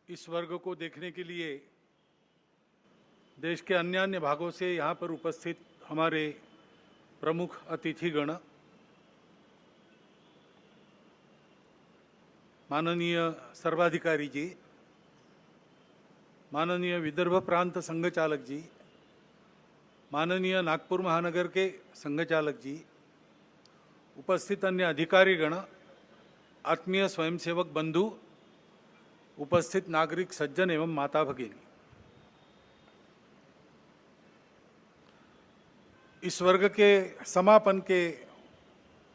इस वर्ग को देखने के लिए देश के अन्य अन्य भागों से यहाँ पर उपस्थित हमारे प्रमुख अतिथिगण, माननीय सर्वाधिकारी जी, माननीय विदर्भ प्रांत संघ चालक जी, माननीय नागपुर महानगर के संघ चालक जी, उपस्थित अन्य अधिकारीगण, आत्मीय स्वयंसेवक बंधु, उपस्थित नागरिक सज्जन एवं माता भगिनी, इस वर्ग के समापन के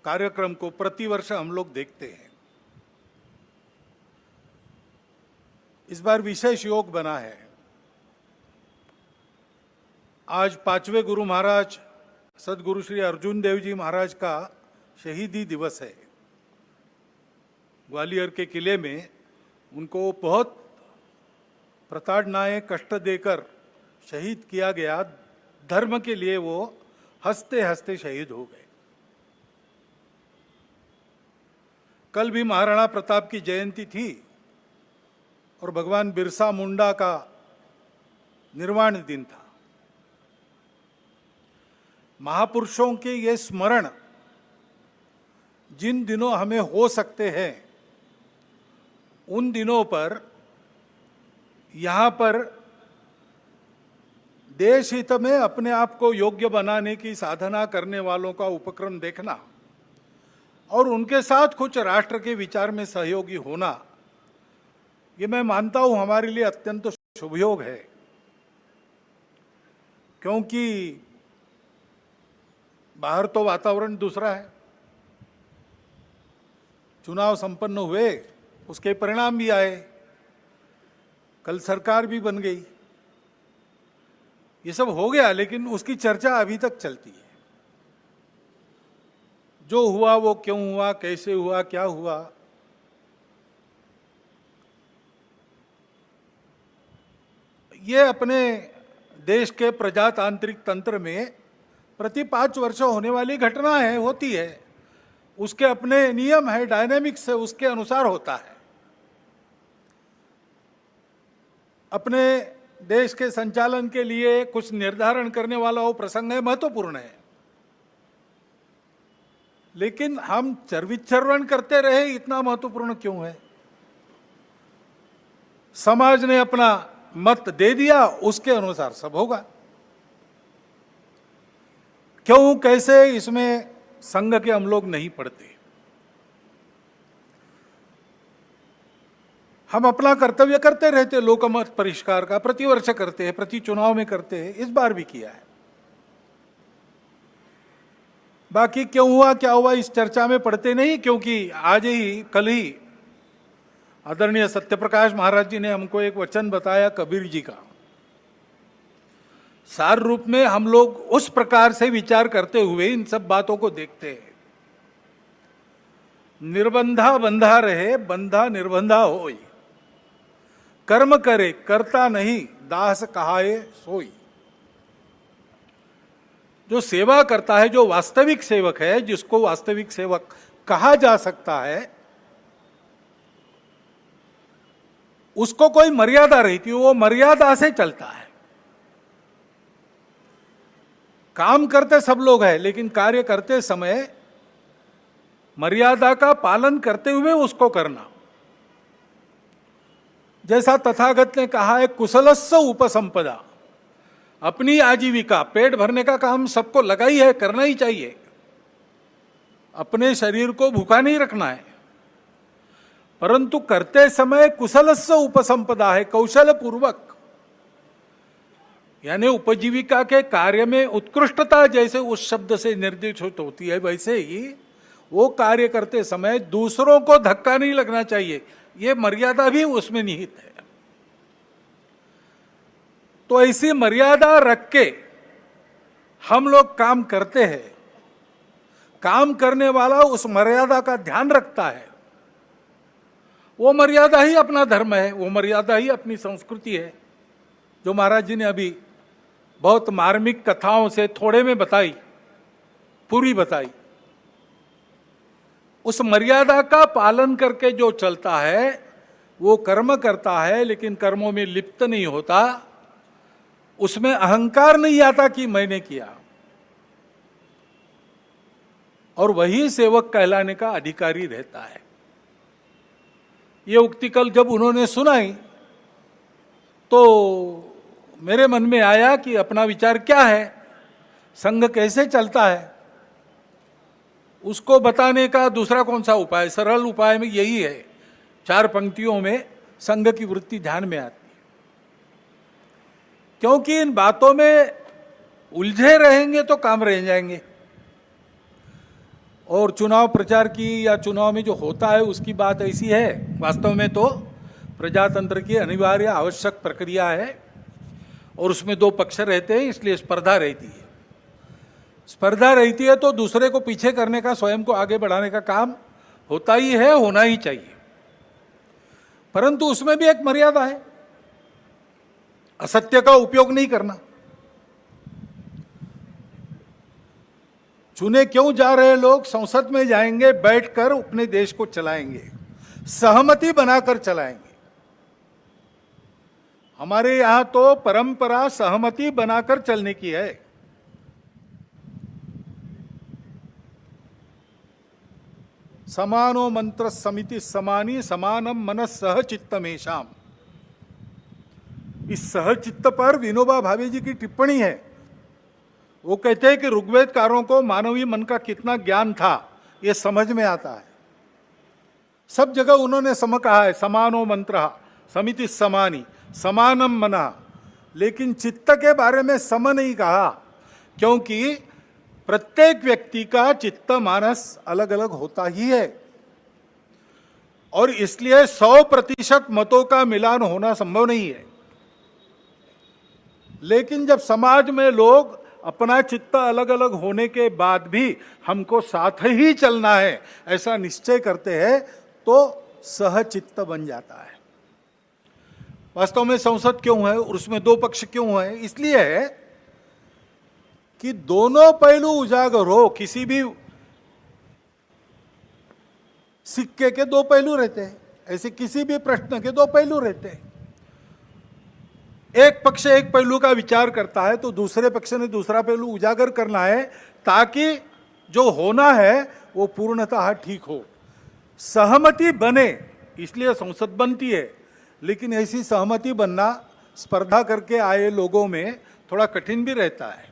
कार्यक्रम को प्रतिवर्ष हम लोग देखते हैं। इस बार विशेष योग बना है। आज 5वें गुरु महाराज सदगुरु श्री अर्जुन देव जी महाराज का शहीदी दिवस है। ग्वालियर के किले में उनको बहुत प्रताड़नाएं कष्ट देकर शहीद किया गया। धर्म के लिए वो हंसते हंसते शहीद हो गए। कल भी महाराणा प्रताप की जयंती थी और भगवान बिरसा मुंडा का निर्वाण दिन था। महापुरुषों के ये स्मरण जिन दिनों हमें हो सकते हैं, उन दिनों पर यहाँ पर देश हित में अपने आप को योग्य बनाने की साधना करने वालों का उपक्रम देखना और उनके साथ कुछ राष्ट्र के विचार में सहयोगी होना, ये मैं मानता हूं हमारे लिए अत्यंत शुभयोग है। क्योंकि बाहर तो वातावरण दूसरा है। चुनाव संपन्न हुए, उसके परिणाम भी आए, कल सरकार भी बन गई, ये सब हो गया, लेकिन उसकी चर्चा अभी तक चलती है। जो हुआ वो क्यों हुआ, कैसे हुआ, क्या हुआ, ये अपने देश के प्रजातांत्रिक तंत्र में प्रति 5 वर्ष होने वाली घटना है, होती है। उसके अपने नियम है, डायनेमिक्स है, उसके अनुसार होता है। अपने देश के संचालन के लिए कुछ निर्धारण करने वाला वो प्रसंग है, महत्वपूर्ण है। लेकिन हम चरविचरण करते रहे, इतना महत्वपूर्ण क्यों है? समाज ने अपना मत दे दिया, उसके अनुसार सब होगा। क्यों, कैसे, इसमें संघ के हम लोग नहीं पढ़ते। हम अपना कर्तव्य करते रहते, लोकमत परिष्कार का प्रतिवर्ष करते हैं, प्रति चुनाव में करते हैं, इस बार भी किया है। बाकी क्यों हुआ क्या हुआ इस चर्चा में पढ़ते नहीं, क्योंकि आज ही कल ही आदरणीय सत्यप्रकाश महाराज जी ने हमको एक वचन बताया कबीर जी का। सार रूप में हम लोग उस प्रकार से विचार करते हुए इन सब बातों को देखते हैं। निर्बंधा बंधा रहे, बंधा निर्बंधा होई, कर्म करे करता नहीं, दास कहाए सोई। जो सेवा करता है, जो वास्तविक सेवक है, जिसको वास्तविक सेवक कहा जा सकता है, उसको कोई मर्यादा रहती है, वो मर्यादा से चलता है। काम करते सब लोग हैं, लेकिन कार्य करते समय मर्यादा का पालन करते हुए उसको करना। जैसा तथागत ने कहा है, कुशलस्य उपसंपदा, अपनी आजीविका, पेट भरने का काम सबको लगा ही है, करना ही चाहिए। अपने शरीर को भूखा नहीं रखना है, परंतु करते समय कुशलस्य उपसंपदा है, कौशल पूर्वक। यानी उपजीविका के कार्य में उत्कृष्टता जैसे उस शब्द से निर्देशित होती है, वैसे ही वो कार्य करते समय दूसरों को धक्का नहीं लगना चाहिए, ये मर्यादा भी उसमें निहित है। तो ऐसी मर्यादा रख के हम लोग काम करते हैं। काम करने वाला उस मर्यादा का ध्यान रखता है। वो मर्यादा ही अपना धर्म है, वो मर्यादा ही अपनी संस्कृति है, जो महाराज जी ने अभी बहुत मार्मिक कथाओं से थोड़े में बताई, पूरी बताई। उस मर्यादा का पालन करके जो चलता है, वो कर्म करता है लेकिन कर्मों में लिप्त नहीं होता, उसमें अहंकार नहीं आता कि मैंने किया, और वही सेवक कहलाने का अधिकारी रहता है। ये उक्ति कल जब उन्होंने सुनाई तो मेरे मन में आया कि अपना विचार क्या है, संघ कैसे चलता है, उसको बताने का दूसरा कौन सा उपाय। सरल उपाय में यही है, 4 पंक्तियों में संघ की वृत्ति ध्यान में आती है। क्योंकि इन बातों में उलझे रहेंगे तो काम रह जाएंगे, और चुनाव प्रचार की या चुनाव में जो होता है उसकी बात ऐसी है, वास्तव में तो प्रजातंत्र की अनिवार्य आवश्यक प्रक्रिया है, और उसमें 2 पक्ष रहते हैं, इसलिए स्पर्धा रहती है। स्पर्धा रहती है तो दूसरे को पीछे करने का, स्वयं को आगे बढ़ाने का काम होता ही है, होना ही चाहिए, परंतु उसमें भी एक मर्यादा है, असत्य का उपयोग नहीं करना। चुने क्यों जा रहे लोग संसद में जाएंगे, बैठकर अपने देश को चलाएंगे, सहमति बनाकर चलाएंगे। हमारे यहां तो परंपरा सहमति बनाकर चलने की है। समानो मंत्र समिति समानी समानम मनस सहचित्तमेशाम। इस सहचित्त पर विनोबा भावे जी की टिप्पणी है। वो कहते हैं कि ऋग्वेदकारों को मानवीय मन का कितना ज्ञान था ये समझ में आता है। सब जगह उन्होंने सम कहा है, समानो मंत्र समिति समानी समानम मना, लेकिन चित्त के बारे में सम नहीं कहा, क्योंकि प्रत्येक व्यक्ति का चित्त मानस अलग अलग होता ही है, और इसलिए 100% मतों का मिलान होना संभव नहीं है। लेकिन जब समाज में लोग अपना चित्त अलग अलग होने के बाद भी हमको साथ ही चलना है ऐसा निश्चय करते हैं तो सहचित्त बन जाता है। वास्तव में संसद क्यों है और उसमें 2 पक्ष क्यों है? इसलिए है कि दोनों पहलू उजागर हो। किसी भी सिक्के के 2 पहलू रहते हैं, ऐसे किसी भी प्रश्न के 2 पहलू रहते हैं। एक पक्ष एक पहलू का विचार करता है तो दूसरे पक्ष ने दूसरा पहलू उजागर करना है, ताकि जो होना है वो पूर्णतः ठीक हो, सहमति बने। इसलिए संसद बनती है, लेकिन ऐसी सहमति बनना स्पर्धा करके आए लोगों में थोड़ा कठिन भी रहता है,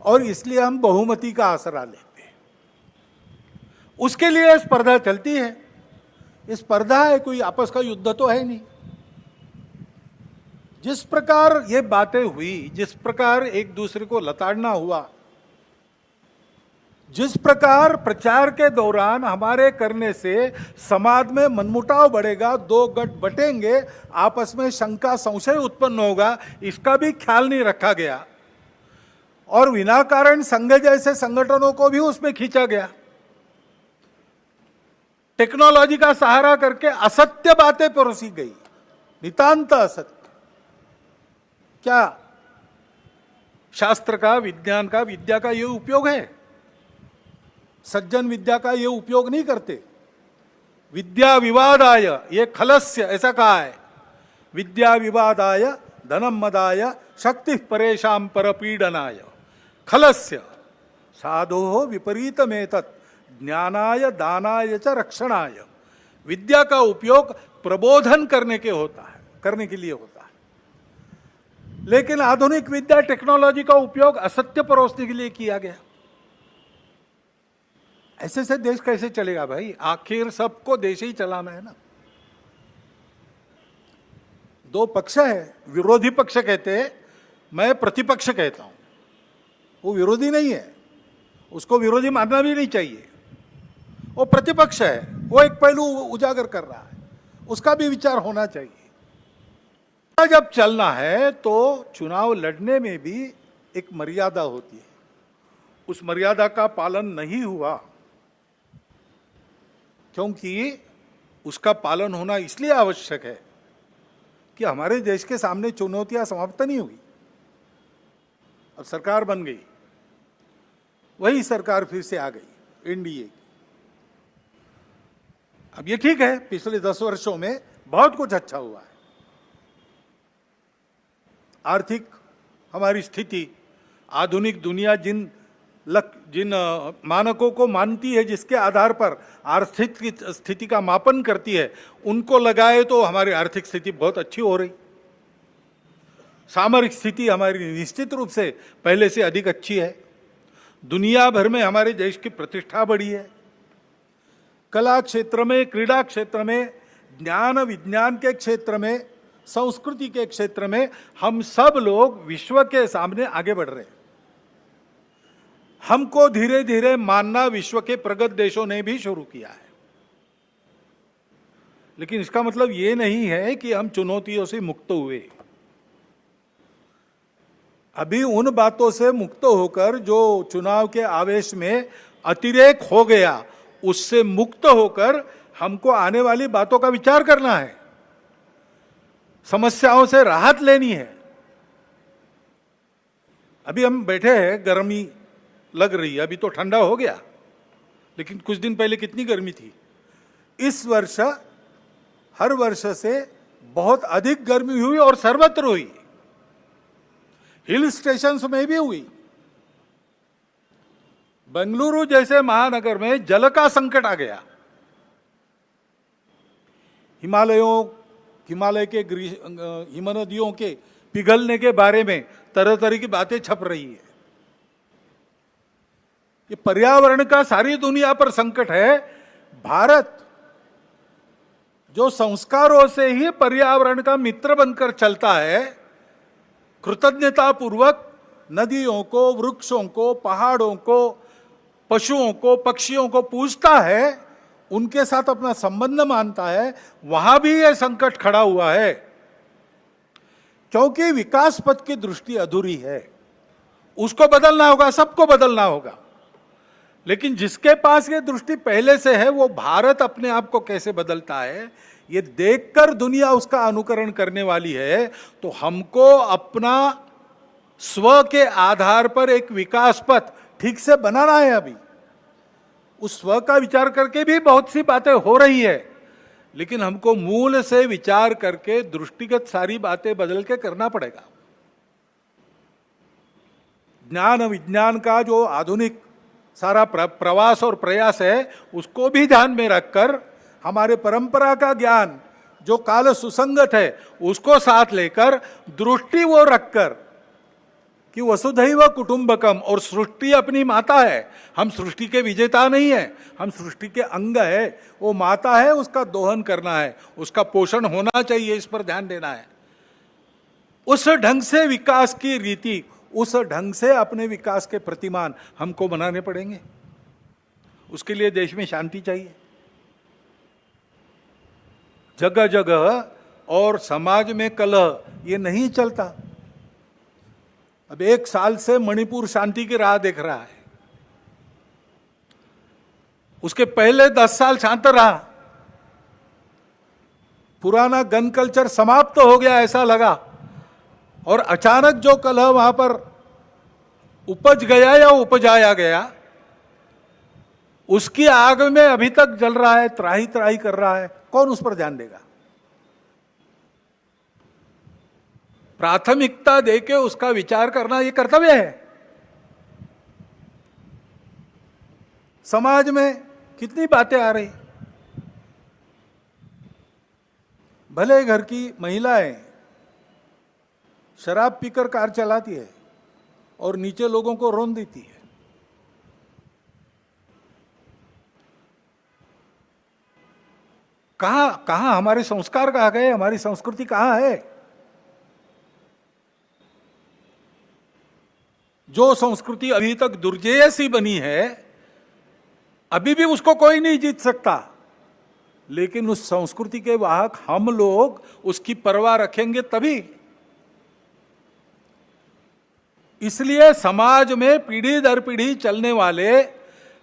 और इसलिए हम बहुमति का आसरा लेते हैं। उसके लिए स्पर्धा चलती है। ये स्पर्धा है, कोई आपस का युद्ध तो है नहीं। जिस प्रकार ये बातें हुई, जिस प्रकार एक दूसरे को लताड़ना हुआ, जिस प्रकार प्रचार के दौरान हमारे करने से समाज में मनमुटाव बढ़ेगा, 2 गठ बटेंगे, आपस में शंका संशय उत्पन्न होगा, इसका भी ख्याल नहीं रखा गया, और विनाकारण संघ जैसे संगठनों को भी उसमें खींचा गया। टेक्नोलॉजी का सहारा करके असत्य बातें परोसी गई, नितांत असत्य। क्या शास्त्र का, विज्ञान का, विद्या का ये उपयोग है? सज्जन विद्या का ये उपयोग नहीं करते। विद्या विवादाय ये खलस्य, ऐसा कहा है, विद्या विवादाय धनम मदाय शक्ति परेशान परपीडनाय खलस्य साधो विपरीतमेतत् ज्ञानाय दानाय च रक्षणाय। विद्या का उपयोग प्रबोधन करने के लिए होता है, लेकिन आधुनिक विद्या टेक्नोलॉजी का उपयोग असत्य परोसने के लिए किया गया। ऐसे से देश कैसे चलेगा भाई? आखिर सबको देश ही चलाना है ना। 2 पक्ष है, विरोधी पक्ष कहते हैं, मैं प्रतिपक्ष कहता हूं। वो विरोधी नहीं है, उसको विरोधी मानना भी नहीं चाहिए। वो प्रतिपक्ष है, वो एक पहलू उजागर कर रहा है, उसका भी विचार होना चाहिए। जब चलना है तो चुनाव लड़ने में भी एक मर्यादा होती है। उस मर्यादा का पालन नहीं हुआ, क्योंकि उसका पालन होना इसलिए आवश्यक है कि हमारे देश के सामने चुनौतियां समाप्त नहीं हुई। अब सरकार बन गई, वही सरकार फिर से आ गई, एनडीए की। अब ये ठीक है, पिछले 10 वर्षों में बहुत कुछ अच्छा हुआ है। आर्थिक हमारी स्थिति, आधुनिक दुनिया जिन मानकों को मानती है, जिसके आधार पर आर्थिक स्थिति का मापन करती है, उनको लगाए तो हमारी आर्थिक स्थिति बहुत अच्छी हो रही। सामरिक स्थिति हमारी निश्चित रूप से पहले से अधिक अच्छी है। दुनिया भर में हमारे देश की प्रतिष्ठा बढ़ी है। कला क्षेत्र में, क्रीड़ा क्षेत्र में, ज्ञान विज्ञान के क्षेत्र में, संस्कृति के क्षेत्र में हम सब लोग विश्व के सामने आगे बढ़ रहे हैं। हमको धीरे धीरे मानना विश्व के प्रगत देशों ने भी शुरू किया है। लेकिन इसका मतलब ये नहीं है कि हम चुनौतियों से मुक्त हुए। अभी उन बातों से मुक्त होकर जो चुनाव के आवेश में अतिरेक हो गया, उससे मुक्त होकर हमको आने वाली बातों का विचार करना है, समस्याओं से राहत लेनी है। अभी हम बैठे हैं, गर्मी लग रही है, अभी तो ठंडा हो गया, लेकिन कुछ दिन पहले कितनी गर्मी थी। इस वर्ष हर वर्ष से बहुत अधिक गर्मी हुई और सर्वत्र हुई, हिल स्टेशंस में भी हुई। बेंगलुरु जैसे महानगर में जल का संकट आ गया। हिमालय के हिमनदियों के पिघलने के बारे में तरह तरह की बातें छप रही है। ये पर्यावरण का सारी दुनिया पर संकट है। भारत जो संस्कारों से ही पर्यावरण का मित्र बनकर चलता है, कृतज्ञता पूर्वक नदियों को, वृक्षों को, पहाड़ों को, पशुओं को, पक्षियों को पूजता है, उनके साथ अपना संबंध मानता है, वहां भी यह संकट खड़ा हुआ है। क्योंकि विकास पथ की दृष्टि अधूरी है। उसको बदलना होगा, सबको बदलना होगा। लेकिन जिसके पास ये दृष्टि पहले से है, वो भारत अपने आप को कैसे बदलता है ये देखकर दुनिया उसका अनुकरण करने वाली है। तो हमको अपना स्व के आधार पर एक विकास पथ ठीक से बनाना है। अभी उस स्व का विचार करके भी बहुत सी बातें हो रही है, लेकिन हमको मूल से विचार करके दृष्टिगत सारी बातें बदल के करना पड़ेगा। ज्ञान विज्ञान का जो आधुनिक सारा प्रवास और प्रयास है, उसको भी ध्यान में रखकर हमारे परंपरा का ज्ञान जो काल सुसंगत है, उसको साथ लेकर दृष्टि वो रखकर कि वसुधैव कुटुंबकम, और सृष्टि अपनी माता है। हम सृष्टि के विजेता नहीं है, हम सृष्टि के अंग है। वो माता है, उसका दोहन करना है, उसका पोषण होना चाहिए, इस पर ध्यान देना है। उस ढंग से विकास की रीति, उस ढंग से अपने विकास के प्रतिमान हमको बनाने पड़ेंगे। उसके लिए देश में शांति चाहिए। जगह जगह और समाज में कलह ये नहीं चलता। अब 1 साल से मणिपुर शांति की राह देख रहा है। उसके पहले 10 साल शांत रहा। पुराना गन कल्चर समाप्त हो गया ऐसा लगा, और अचानक जो कलह वहां पर उपज गया या उपजाया गया, उसकी आग में अभी तक जल रहा है, त्राही त्राही कर रहा है। कौन उस पर ध्यान देगा? प्राथमिकता देके उसका विचार करना ये कर्तव्य है। समाज में कितनी बातें आ रही, भले घर की महिलाएं शराब पीकर कार चलाती है और नीचे लोगों को रोन देती है। कहां हमारे संस्कार कहां गए? हमारी संस्कृति कहां है? जो संस्कृति अभी तक दुर्जेय सी बनी है, अभी भी उसको कोई नहीं जीत सकता। लेकिन उस संस्कृति के वाहक हम लोग उसकी परवाह रखेंगे तभी। इसलिए समाज में पीढ़ी दर पीढ़ी चलने वाले,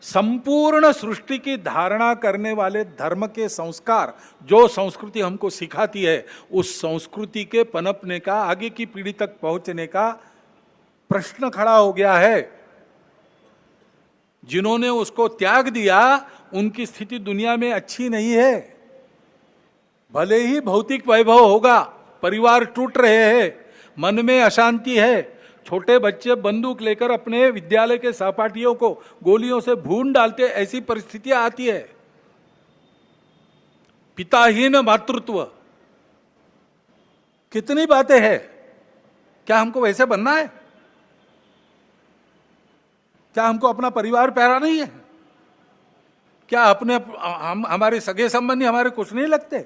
संपूर्ण सृष्टि की धारणा करने वाले धर्म के संस्कार, जो संस्कृति हमको सिखाती है, उस संस्कृति के पनपने का, आगे की पीढ़ी तक पहुंचने का प्रश्न खड़ा हो गया है। जिन्होंने उसको त्याग दिया, उनकी स्थिति दुनिया में अच्छी नहीं है। भले ही भौतिक वैभव होगा, परिवार टूट रहे हैं, मन में अशांति है, छोटे बच्चे बंदूक लेकर अपने विद्यालय के सहपाठियों को गोलियों से भून डालते, ऐसी परिस्थितियां आती है। पिताहीन मातृत्व, कितनी बातें हैं। क्या हमको वैसे बनना है? क्या हमको अपना परिवार प्यारा नहीं है? क्या हमारे सगे संबंधी हमारे कुछ नहीं लगते?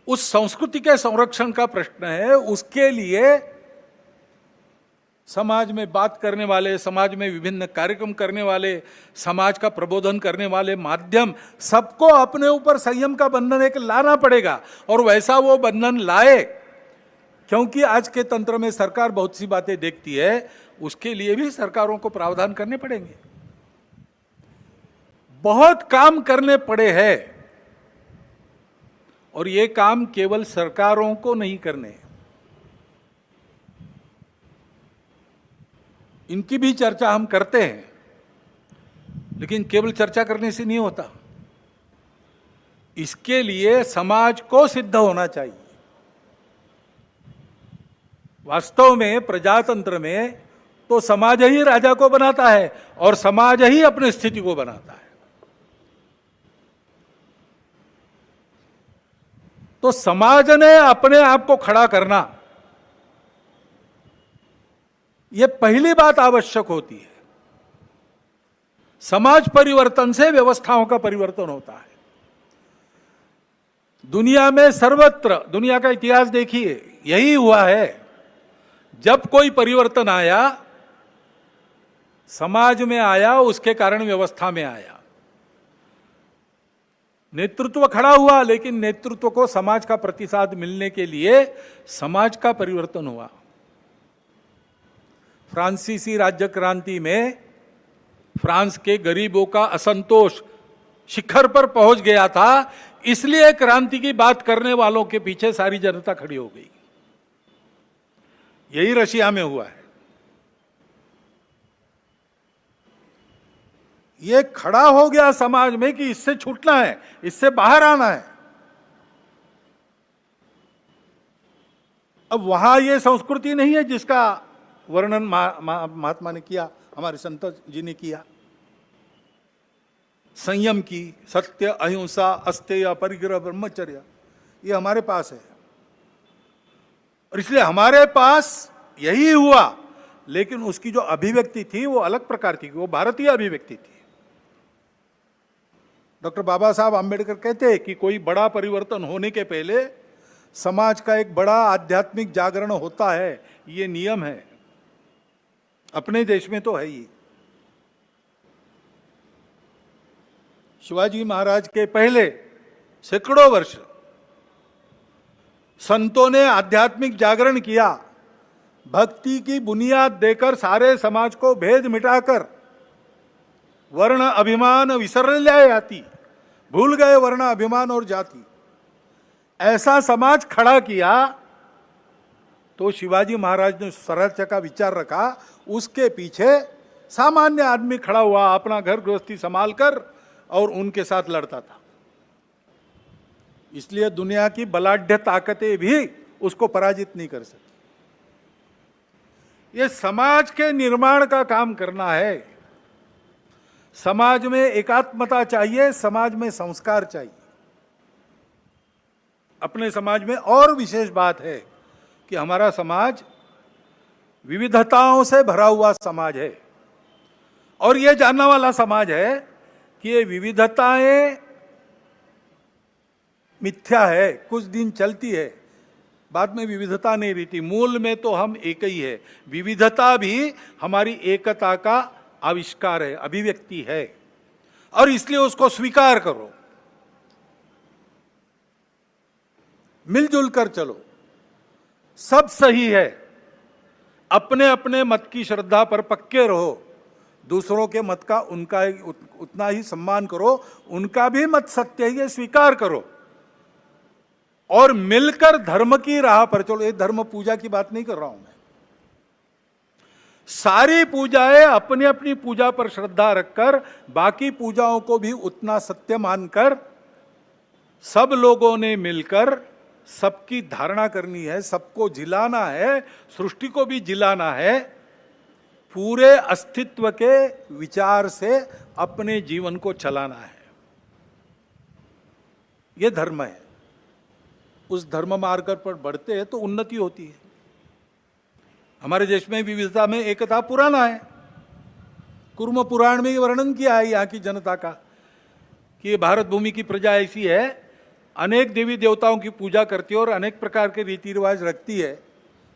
उस संस्कृति के संरक्षण का प्रश्न है। उसके लिए समाज में बात करने वाले, समाज में विभिन्न कार्यक्रम करने वाले, समाज का प्रबोधन करने वाले माध्यम, सबको अपने ऊपर संयम का बंधन एक लाना पड़ेगा। और वैसा वो बंधन लाए, क्योंकि आज के तंत्र में सरकार बहुत सी बातें देखती है, उसके लिए भी सरकारों को प्रावधान करने पड़ेंगे। बहुत काम करने पड़े हैं, और ये काम केवल सरकारों को नहीं करने, इनकी भी चर्चा हम करते हैं, लेकिन केवल चर्चा करने से नहीं होता। इसके लिए समाज को सिद्ध होना चाहिए। वास्तव में प्रजातंत्र में तो समाज ही राजा को बनाता है और समाज ही अपनी स्थिति को बनाता है। तो समाज ने अपने आप को खड़ा करना, यह पहली बात आवश्यक होती है। समाज परिवर्तन से व्यवस्थाओं का परिवर्तन होता है। दुनिया में सर्वत्र, दुनिया का इतिहास देखिए, यही हुआ है। जब कोई परिवर्तन आया, समाज में आया, उसके कारण व्यवस्था में आया। नेतृत्व खड़ा हुआ, लेकिन नेतृत्व को समाज का प्रतिसाद मिलने के लिए समाज का परिवर्तन हुआ। फ्रांसीसी राज्य क्रांति में फ्रांस के गरीबों का असंतोष शिखर पर पहुंच गया था, इसलिए क्रांति की बात करने वालों के पीछे सारी जनता खड़ी हो गई। यही रशिया में हुआ है। ये खड़ा हो गया समाज में कि इससे छूटना है, इससे बाहर आना है। अब वहां ये संस्कृति नहीं है जिसका वर्णन महात्मा ने किया, हमारे संत जी ने किया। संयम की, सत्य, अहिंसा, अस्तेय, परिग्रह, ब्रह्मचर्य, ये हमारे पास है। और इसलिए हमारे पास यही हुआ, लेकिन उसकी जो अभिव्यक्ति थी वो अलग प्रकार की, वो भारतीय अभिव्यक्ति थी। डॉक्टर बाबा साहब आम्बेडकर कहते हैं कि कोई बड़ा परिवर्तन होने के पहले समाज का एक बड़ा आध्यात्मिक जागरण होता है, ये नियम है। अपने देश में तो है ही। शिवाजी महाराज के पहले सैकड़ों वर्ष संतों ने आध्यात्मिक जागरण किया, भक्ति की बुनियाद देकर सारे समाज को भेद मिटाकर वर्ण अभिमान विसर जाती, भूल गए वर्ण अभिमान और जाति, ऐसा समाज खड़ा किया। तो शिवाजी महाराज ने स्वराज्य का विचार रखा, उसके पीछे सामान्य आदमी खड़ा हुआ, अपना घर गृहस्थी संभाल कर, और उनके साथ लड़ता था। इसलिए दुनिया की बलाढ्य ताकतें भी उसको पराजित नहीं कर सकती। ये समाज के निर्माण का काम करना है। समाज में एकात्मता चाहिए, समाज में संस्कार चाहिए। अपने समाज में और विशेष बात है कि हमारा समाज विविधताओं से भरा हुआ समाज है, और यह जानने वाला समाज है कि ये विविधताएं मिथ्या है, कुछ दिन चलती है, बाद में विविधता नहीं रहती। मूल में तो हम एक ही है। विविधता भी हमारी एकता का आविष्कार है, अभिव्यक्ति है, और इसलिए उसको स्वीकार करो, मिलजुल कर चलो, सब सही है। अपने अपने मत की श्रद्धा पर पक्के रहो, दूसरों के मत का उनका उतना ही सम्मान करो, उनका भी मत सत्य है, स्वीकार करो, और मिलकर धर्म की राह पर चलो। ये धर्म पूजा की बात नहीं कर रहा हूं मैं। सारी पूजाएं अपनी अपनी पूजा पर श्रद्धा रखकर बाकी पूजाओं को भी उतना सत्य मानकर सब लोगों ने मिलकर सबकी धारणा करनी है, सबको जिलाना है, सृष्टि को भी जिलाना है, पूरे अस्तित्व के विचार से अपने जीवन को चलाना है। यह धर्म है। उस धर्म मार्ग पर बढ़ते हैं तो उन्नति होती है। हमारे देश में विविधता में एकता पुराना है। कुर्म पुराण में वर्णन किया है यहाँ की जनता का कि ये भारत भूमि की प्रजा ऐसी है, अनेक देवी देवताओं की पूजा करती है और अनेक प्रकार के रीति रिवाज रखती है,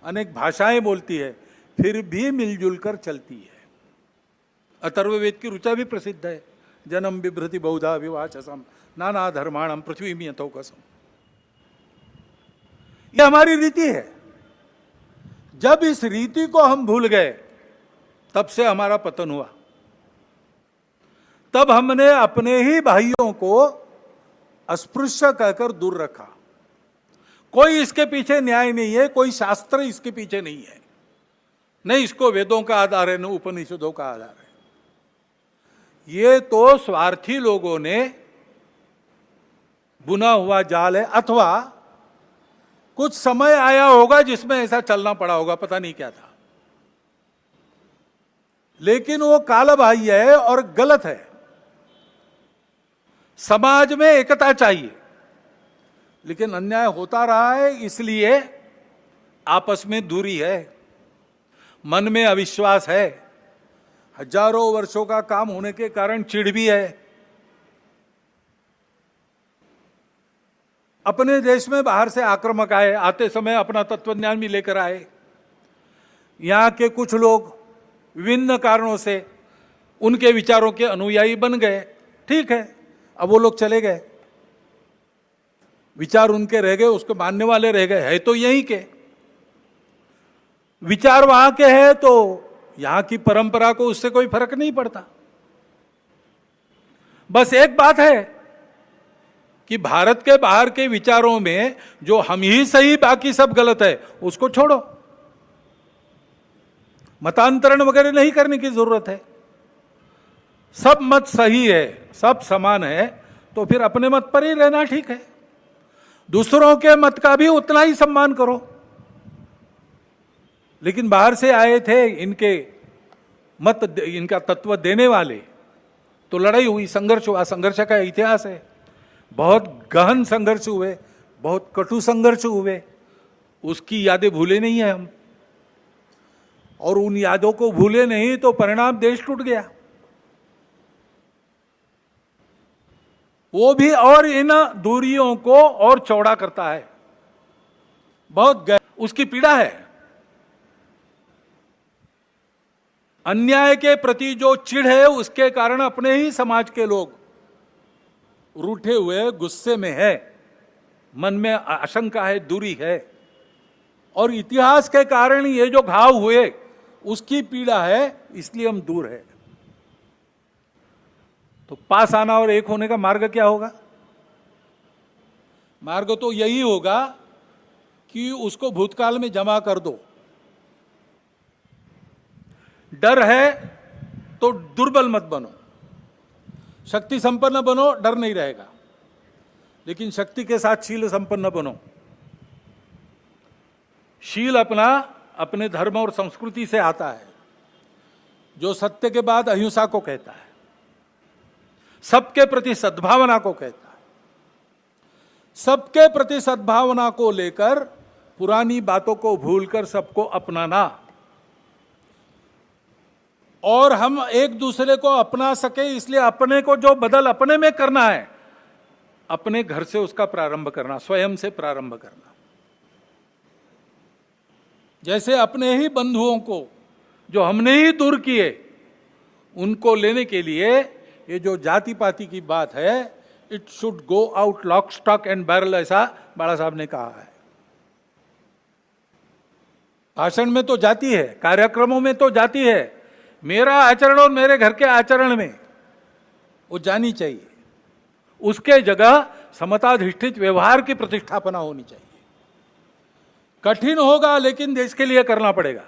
अनेक भाषाएं बोलती है, फिर भी मिलजुल कर चलती है। अथर्ववेद की ऋचा भी प्रसिद्ध है, जन्म बिभ्रति बहुधा विवाचसम नाना धर्माणम पृथ्वी में यथोकसम। यह हमारी रीति है। जब इस रीति को हम भूल गए तब से हमारा पतन हुआ। तब हमने अपने ही भाइयों को अस्पृश्य कहकर दूर रखा। कोई इसके पीछे न्याय नहीं है, कोई शास्त्र इसके पीछे नहीं है, नहीं इसको वेदों का आधार है, न उपनिषदों का आधार है। ये तो स्वार्थी लोगों ने बुना हुआ जाल है, अथवा कुछ समय आया होगा जिसमें ऐसा चलना पड़ा होगा, पता नहीं क्या था, लेकिन वो कालबाह्य है और गलत है। समाज में एकता चाहिए, लेकिन अन्याय होता रहा है, इसलिए आपस में दूरी है, मन में अविश्वास है, हजारों वर्षों का काम होने के कारण चिढ़ भी है। अपने देश में बाहर से आक्रमक आए, आते समय अपना तत्वज्ञान भी लेकर आए। यहाँ के कुछ लोग विभिन्न कारणों से उनके विचारों के अनुयायी बन गए, ठीक है, अब वो लोग चले गए, विचार उनके रह गए, उसको मानने वाले रह गए, है तो यहीं के विचार, वहां के हैं, तो यहां की परंपरा को उससे कोई फर्क नहीं पड़ता। बस एक बात है कि भारत के बाहर के विचारों में जो हम ही सही बाकी सब गलत है, उसको छोड़ो। मतांतरण वगैरह नहीं करने की जरूरत है। सब मत सही है, सब समान है, तो फिर अपने मत पर ही रहना ठीक है। दूसरों के मत का भी उतना ही सम्मान करो। लेकिन बाहर से आए थे इनके मत, इनका तत्व देने वाले, तो लड़ाई हुई, संघर्ष हुआ, संघर्ष का इतिहास है। बहुत गहन संघर्ष हुए, बहुत कटु संघर्ष हुए, उसकी यादें भूले नहीं है हम, और उन यादों को भूले नहीं तो परिणाम देश टूट गया। वो भी और इन दूरियों को और चौड़ा करता है, बहुत उसकी पीड़ा है। अन्याय के प्रति जो चिढ़ है, उसके कारण अपने ही समाज के लोग रूठे हुए, गुस्से में है, मन में आशंका है, दूरी है, और इतिहास के कारण ये जो घाव हुए उसकी पीड़ा है, इसलिए हम दूर है। तो पास आना और एक होने का मार्ग क्या होगा? मार्ग तो यही होगा कि उसको भूतकाल में जमा कर दो। डर है तो दुर्बल मत बनो, शक्ति संपन्न बनो, डर नहीं रहेगा, लेकिन शक्ति के साथ शील संपन्न बनो। शील अपना अपने धर्म और संस्कृति से आता है, जो सत्य के बाद अहिंसा को कहता है, सबके प्रति सद्भावना को कहता है। सबके प्रति सद्भावना को लेकर पुरानी बातों को भूलकर सबको अपनाना, और हम एक दूसरे को अपना सके इसलिए अपने को जो बदल अपने में करना है, अपने घर से उसका प्रारंभ करना, स्वयं से प्रारंभ करना। जैसे अपने ही बंधुओं को जो हमने ही दूर किए, उनको लेने के लिए ये जो जाति पाति की बात है, it should go out lock stock and barrel, ऐसा बाला साहब ने कहा है। भाषण में तो जाति है, कार्यक्रमों में तो जाति है, मेरा आचरण और मेरे घर के आचरण में वो जानी चाहिए। उसके जगह समताधिष्ठित व्यवहार की प्रतिष्ठापना होनी चाहिए। कठिन होगा, लेकिन देश के लिए करना पड़ेगा।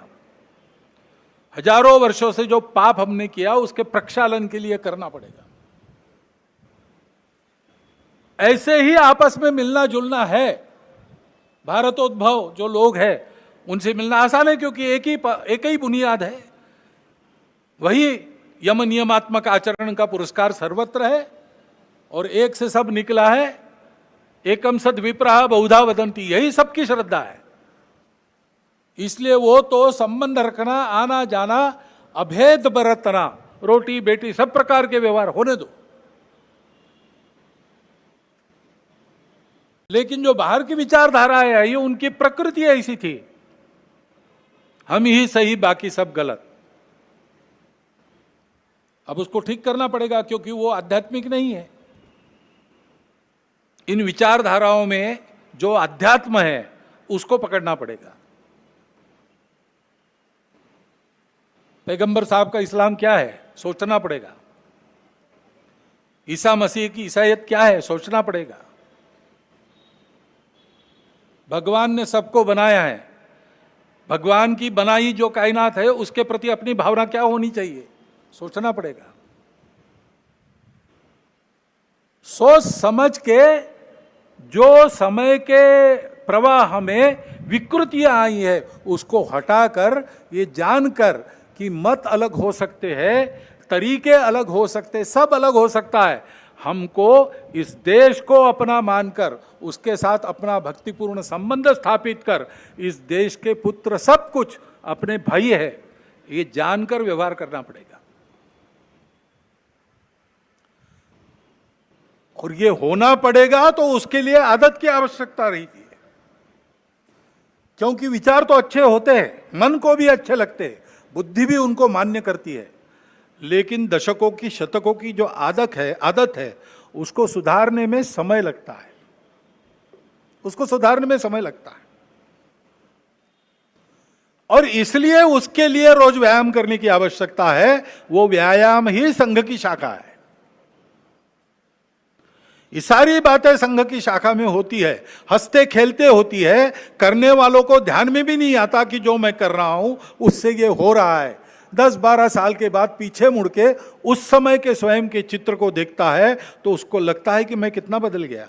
हजारों वर्षों से जो पाप हमने किया उसके प्रक्षालन के लिए करना पड़ेगा। ऐसे ही आपस में मिलना जुलना है। भारतोद्भव जो लोग हैं उनसे मिलना आसान है, क्योंकि एक ही बुनियाद है। वही यम नियमात्मक आचरण का पुरस्कार सर्वत्र है और एक से सब निकला है। एकम सद विप्रहा बहुधा वदंती, यही सबकी श्रद्धा है। इसलिए वो तो संबंध रखना, आना जाना, अभेद बरतना, रोटी बेटी सब प्रकार के व्यवहार होने दो। लेकिन जो बाहर की विचारधारा है, ये उनकी प्रकृति ऐसी थी, हम ही सही बाकी सब गलत। अब उसको ठीक करना पड़ेगा, क्योंकि वो आध्यात्मिक नहीं है। इन विचारधाराओं में जो अध्यात्म है उसको पकड़ना पड़ेगा। पैगंबर साहब का इस्लाम क्या है, सोचना पड़ेगा। ईसा मसीह की ईसाईयत क्या है, सोचना पड़ेगा। भगवान ने सबको बनाया है, भगवान की बनाई जो कायनात है उसके प्रति अपनी भावना क्या होनी चाहिए, सोचना पड़ेगा। सोच समझ के जो समय के प्रवाह में विकृतियां आई है उसको हटाकर, ये जानकर कि मत अलग हो सकते हैं, तरीके अलग हो सकते हैं, सब अलग हो सकता है, हमको इस देश को अपना मानकर उसके साथ अपना भक्तिपूर्ण संबंध स्थापित कर, इस देश के पुत्र सब कुछ अपने भाई है, ये जानकर व्यवहार करना पड़ेगा। और ये होना पड़ेगा तो उसके लिए आदत की आवश्यकता रहती है, क्योंकि विचार तो अच्छे होते हैं, मन को भी अच्छे लगते हैं, बुद्धि भी उनको मान्य करती है, लेकिन दशकों की शतकों की जो आदत है उसको सुधारने में समय लगता है, उसको सुधारने में समय लगता है। और इसलिए उसके लिए रोज व्यायाम करने की आवश्यकता है। वो व्यायाम ही संघ की शाखा है। ये सारी बातें संघ की शाखा में होती है, हंसते खेलते होती है, करने वालों को ध्यान में भी नहीं आता कि जो मैं कर रहा हूं उससे ये हो रहा है। 10-12 साल के बाद पीछे मुड़ के उस समय के स्वयं के चित्र को देखता है तो उसको लगता है कि मैं कितना बदल गया।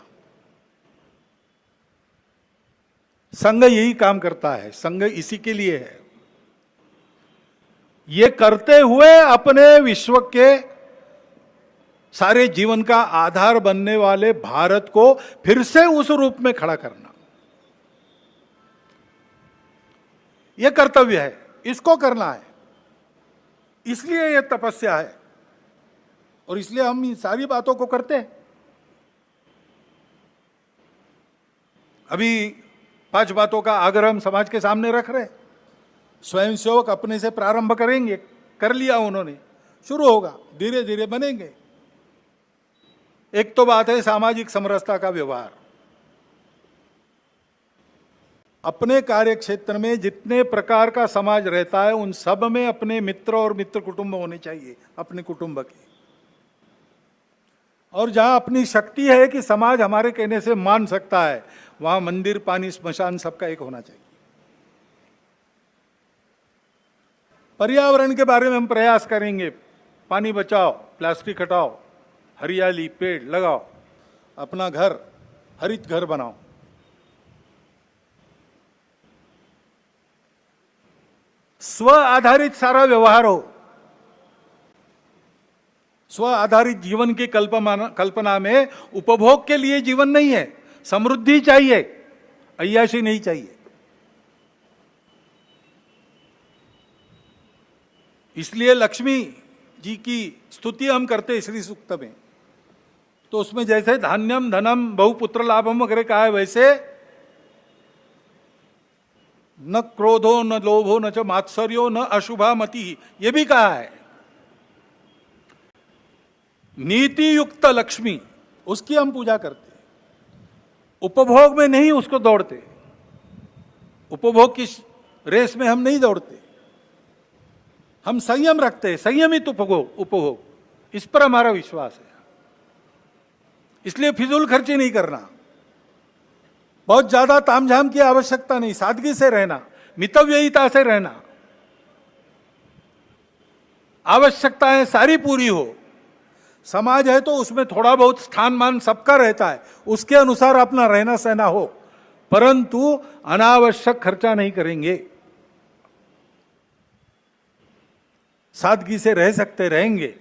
संघ यही काम करता है, संघ इसी के लिए है। ये करते हुए अपने विश्व के सारे जीवन का आधार बनने वाले भारत को फिर से उस रूप में खड़ा करना, यह कर्तव्य है, इसको करना है। इसलिए यह तपस्या है और इसलिए हम इन सारी बातों को करते हैं। अभी 5 बातों का आग्रह हम समाज के सामने रख रहे हैं। स्वयंसेवक अपने से प्रारंभ करेंगे, कर लिया उन्होंने, शुरू होगा, धीरे धीरे बनेंगे। एक तो बात है सामाजिक समरसता का व्यवहार। अपने कार्य क्षेत्र में जितने प्रकार का समाज रहता है उन सब में अपने मित्र और मित्र कुटुंब होने चाहिए, अपने कुटुंब के। और जहां अपनी शक्ति है कि समाज हमारे कहने से मान सकता है, वहां मंदिर, पानी, स्मशान सबका एक होना चाहिए। पर्यावरण के बारे में हम प्रयास करेंगे, पानी बचाओ, प्लास्टिक हटाओ, हरियाली, पेड़ लगाओ, अपना घर हरित घर बनाओ। स्व आधारित सारा व्यवहार हो। स्व आधारित जीवन की कल्पना में उपभोग के लिए जीवन नहीं है, समृद्धि चाहिए, अय्याशी नहीं चाहिए। इसलिए लक्ष्मी जी की स्तुति हम करते हैं श्री सूक्त में, तो उसमें जैसे धान्यम धनम बहुपुत्र लाभम वगैरह कहा है, वैसे न क्रोधो न लोभो न च मात्सर्यो न अशुभा मति, ये भी कहा है। नीति युक्त लक्ष्मी, उसकी हम पूजा करते हैं। उपभोग में नहीं उसको दौड़ते, उपभोग की रेस में हम नहीं दौड़ते, हम संयम रखते हैं, संयमित उपभोग, इस पर हमारा विश्वास है। इसलिए फिजूल खर्ची नहीं करना, बहुत ज्यादा तामझाम की आवश्यकता नहीं, सादगी से रहना, मितव्ययिता से रहना। आवश्यकताएं सारी पूरी हो, समाज है तो उसमें थोड़ा बहुत स्थान मान सबका रहता है, उसके अनुसार अपना रहना सहना हो, परंतु अनावश्यक खर्चा नहीं करेंगे, सादगी से रह सकते रहेंगे।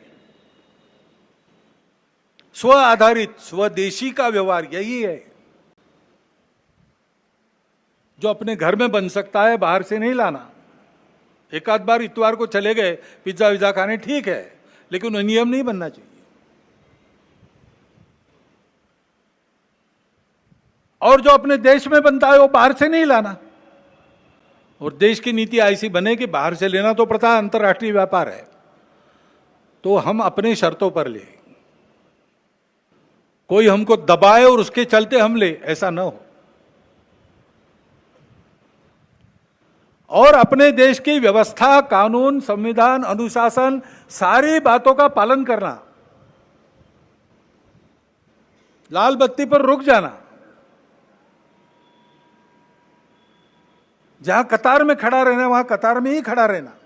स्व आधारित स्वदेशी का व्यवहार यही है जो अपने घर में बन सकता है, बाहर से नहीं लाना। एक आध बार इतवार को चले गए पिज्जा विज्जा खाने, ठीक है, लेकिन वो नियम नहीं बनना चाहिए। और जो अपने देश में बनता है वो बाहर से नहीं लाना। और देश की नीति ऐसी बने कि बाहर से लेना तो पड़ता है, अंतर्राष्ट्रीय व्यापार है, तो हम अपने शर्तों पर ले, कोई हमको दबाए और उसके चलते हम ले, ऐसा ना हो। और अपने देश की व्यवस्था, कानून, संविधान, अनुशासन, सारी बातों का पालन करना। लाल बत्ती पर रुक जाना, जहां कतार में खड़ा रहना वहां कतार में ही खड़ा रहना।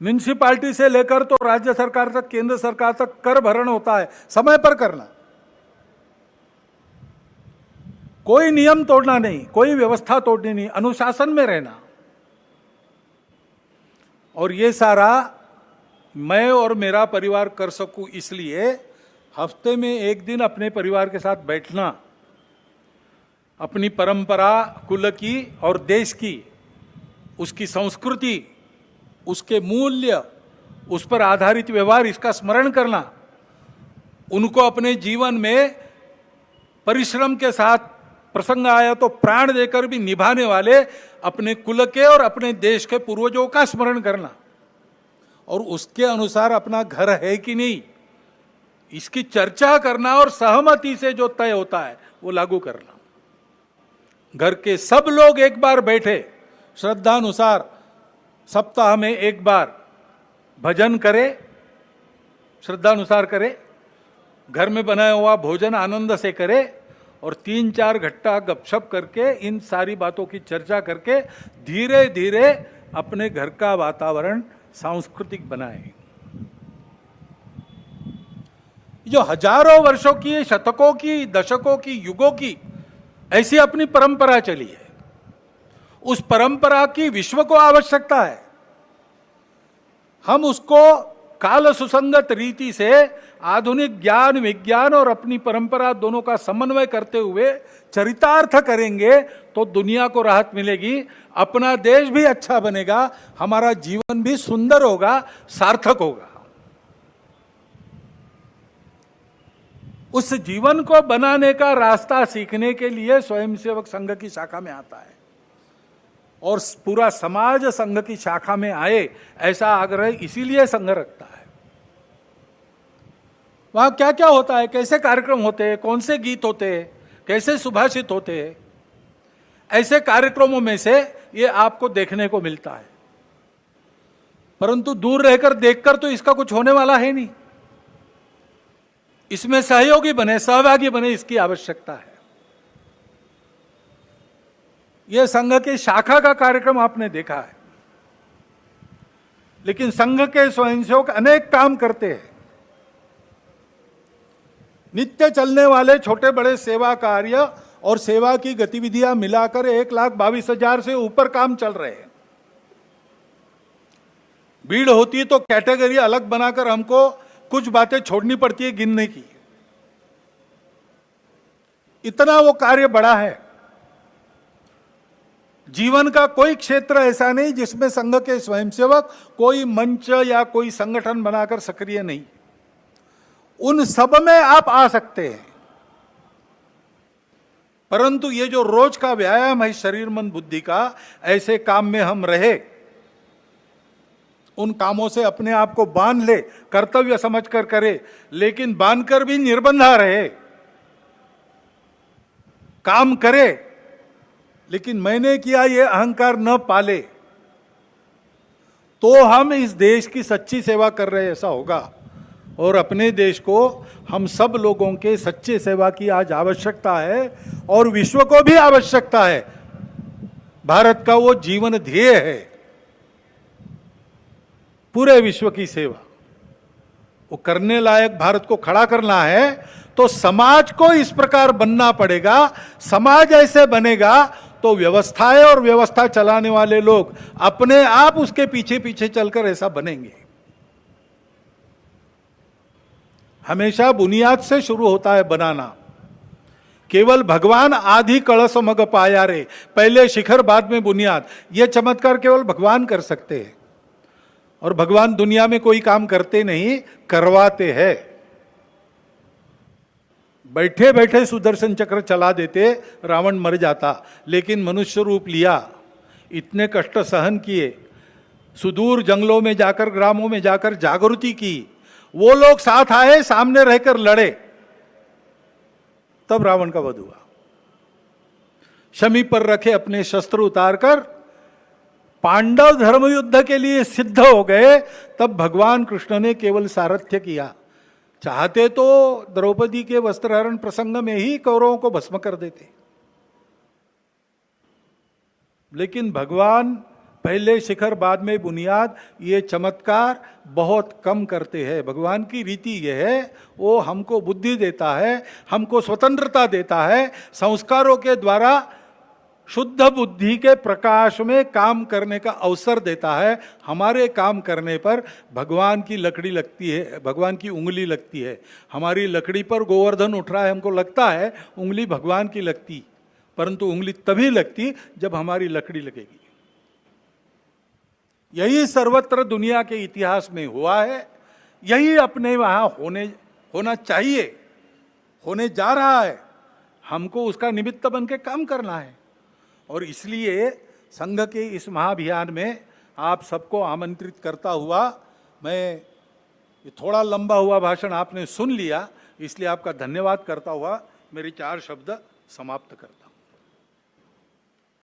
म्युनिसिपालिटी से लेकर तो राज्य सरकार तक, केंद्र सरकार तक कर भरण होता है, समय पर करना। कोई नियम तोड़ना नहीं, कोई व्यवस्था तोड़नी नहीं, अनुशासन में रहना। और ये सारा मैं और मेरा परिवार कर सकूं, इसलिए हफ्ते में एक दिन अपने परिवार के साथ बैठना, अपनी परंपरा, कुल की और देश की, उसकी संस्कृति, उसके मूल्य, उस पर आधारित व्यवहार, इसका स्मरण करना, उनको अपने जीवन में परिश्रम के साथ प्रसंग आया तो प्राण देकर भी निभाने वाले अपने कुल के और अपने देश के पूर्वजों का स्मरण करना, और उसके अनुसार अपना घर है कि नहीं इसकी चर्चा करना, और सहमति से जो तय होता है वो लागू करना। घर के सब लोग एक बार बैठे, श्रद्धानुसार सप्ताह में एक बार भजन करे, श्रद्धानुसार करे, घर में बनाया हुआ भोजन आनंद से करे, और 3-4 घट्टा गपशप करके, इन सारी बातों की चर्चा करके धीरे धीरे अपने घर का वातावरण सांस्कृतिक बनाए। जो हजारों वर्षों की, शतकों की, दशकों की, युगों की ऐसी अपनी परंपरा चली है, उस परंपरा की विश्व को आवश्यकता है। हम उसको काल सुसंगत रीति से आधुनिक ज्ञान, विज्ञान और अपनी परंपरा दोनों का समन्वय करते हुए चरितार्थ करेंगे तो दुनिया को राहत मिलेगी, अपना देश भी अच्छा बनेगा, हमारा जीवन भी सुंदर होगा, सार्थक होगा। उस जीवन को बनाने का रास्ता सीखने के लिए स्वयंसेवक संघ की शाखा में आता है, और पूरा समाज संघ की शाखा में आए, ऐसा आग्रह इसीलिए संघ रखता है। वहां क्या क्या होता है, कैसे कार्यक्रम होते हैं, कौन से गीत होते हैं, कैसे सुभाषित होते हैं, ऐसे कार्यक्रमों में से ये आपको देखने को मिलता है। परंतु दूर रहकर देखकर तो इसका कुछ होने वाला है नहीं, इसमें सहयोगी बने, सहभागी बने, इसकी आवश्यकता है। यह संघ के शाखा का कार्यक्रम आपने देखा है, लेकिन संघ के स्वयंसेवक अनेक काम करते हैं। नित्य चलने वाले छोटे बड़े सेवा कार्य और सेवा की गतिविधियां मिलाकर 1,22,000 से ऊपर काम चल रहे हैं। भीड़ होती है तो कैटेगरी अलग बनाकर हमको कुछ बातें छोड़नी पड़ती है गिनने की, इतना वो कार्य बड़ा है। जीवन का कोई क्षेत्र ऐसा नहीं जिसमें संघ के स्वयंसेवक कोई मंच या कोई संगठन बनाकर सक्रिय नहीं, उन सब में आप आ सकते हैं। परंतु ये जो रोज का व्यायाम है शरीर मन बुद्धि का, ऐसे काम में हम रहे, उन कामों से अपने आप को बांध ले, कर्तव्य समझकर करे, लेकिन बांधकर भी निर्बंधा रहे, काम करे, लेकिन मैंने किया ये अहंकार न पाले, तो हम इस देश की सच्ची सेवा कर रहे ऐसा होगा। और अपने देश को, हम सब लोगों के सच्चे सेवा की आज आवश्यकता है, और विश्व को भी आवश्यकता है। भारत का वो जीवन ध्येय है, पूरे विश्व की सेवा। वो करने लायक भारत को खड़ा करना है तो समाज को इस प्रकार बनना पड़ेगा। समाज ऐसे बनेगा तो व्यवस्थाएं और व्यवस्था चलाने वाले लोग अपने आप उसके पीछे पीछे चलकर ऐसा बनेंगे। हमेशा बुनियाद से शुरू होता है बनाना। केवल भगवान आधि कलश मग पाया रे, पहले शिखर बाद में बुनियाद, यह चमत्कार केवल भगवान कर सकते हैं। और भगवान दुनिया में कोई काम करते नहीं, करवाते हैं। बैठे बैठे सुदर्शन चक्र चला देते, रावण मर जाता, लेकिन मनुष्य रूप लिया, इतने कष्ट सहन किए, सुदूर जंगलों में जाकर, ग्रामों में जाकर जागृति की, वो लोग साथ आए, सामने रहकर लड़े, तब रावण का वध हुआ। शमी पर रखे अपने शस्त्र उतारकर पांडव धर्म युद्ध के लिए सिद्ध हो गए, तब भगवान कृष्ण ने केवल सारथ्य किया। चाहते तो द्रौपदी के वस्त्रहरण प्रसंग में ही कौरवों को भस्म कर देते, लेकिन भगवान पहले शिखर बाद में बुनियाद, ये चमत्कार बहुत कम करते हैं। भगवान की रीति यह है, वो हमको बुद्धि देता है, हमको स्वतंत्रता देता है, संस्कारों के द्वारा शुद्ध बुद्धि के प्रकाश में काम करने का अवसर देता है। हमारे काम करने पर भगवान की लकड़ी लगती है, भगवान की उंगली लगती है। हमारी लकड़ी पर गोवर्धन उठ रहा है, हमको लगता है उंगली भगवान की लगती, परंतु उंगली तभी लगती जब हमारी लकड़ी लगेगी। यही सर्वत्र दुनिया के इतिहास में हुआ है, यही अपने वहां होना चाहिए, होने जा रहा है। हमको उसका निमित्त बन के काम करना है। और इसलिए संघ के इस महाअभियान में आप सबको आमंत्रित करता हुआ, मैं ये थोड़ा लंबा हुआ भाषण आपने सुन लिया, इसलिए आपका धन्यवाद करता हुआ मेरी 4 शब्द समाप्त करता हूं।